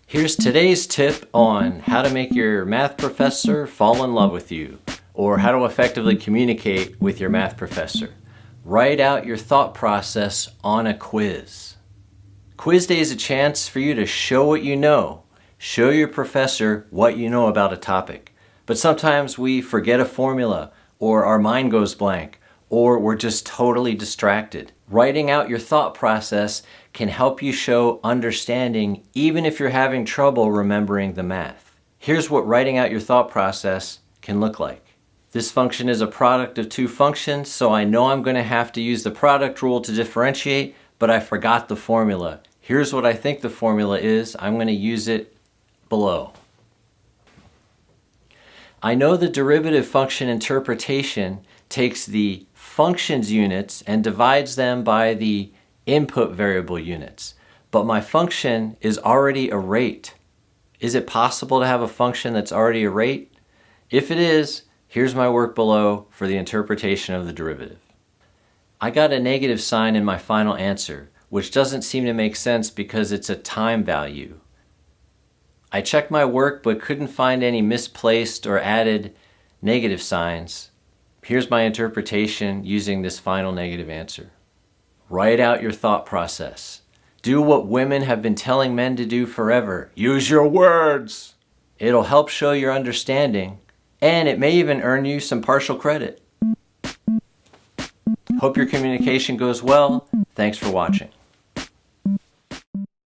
Here's today's tip on how to make your math professor fall in love with you, or how to effectively communicate with your math professor. Write out your thought process on a quiz. Quiz day is a chance for you to show what you know. Show your professor what you know about a topic. But sometimes we forget a formula, or our mind goes blank, or we're just totally distracted. Writing out your thought process can help you show understanding even if you're having trouble remembering the math. Here's what writing out your thought process can look like. This function is a product of two functions, so I know I'm going to have to use the product rule to differentiate, but I forgot the formula. Here's what I think the formula is. I'm going to use it below. I know the derivative function interpretation takes the functions units and divides them by the input variable units. But my function is already a rate. Is it possible to have a function that's already a rate? If it is, here's my work below for the interpretation of the derivative. I got a negative sign in my final answer, which doesn't seem to make sense because it's a time value. I checked my work but couldn't find any misplaced or added negative signs. Here's my interpretation using this final negative answer. Write out your thought process. Do what women have been telling men to do forever. Use your words. It'll help show your understanding, and it may even earn you some partial credit. Hope your communication goes well. Thanks for watching.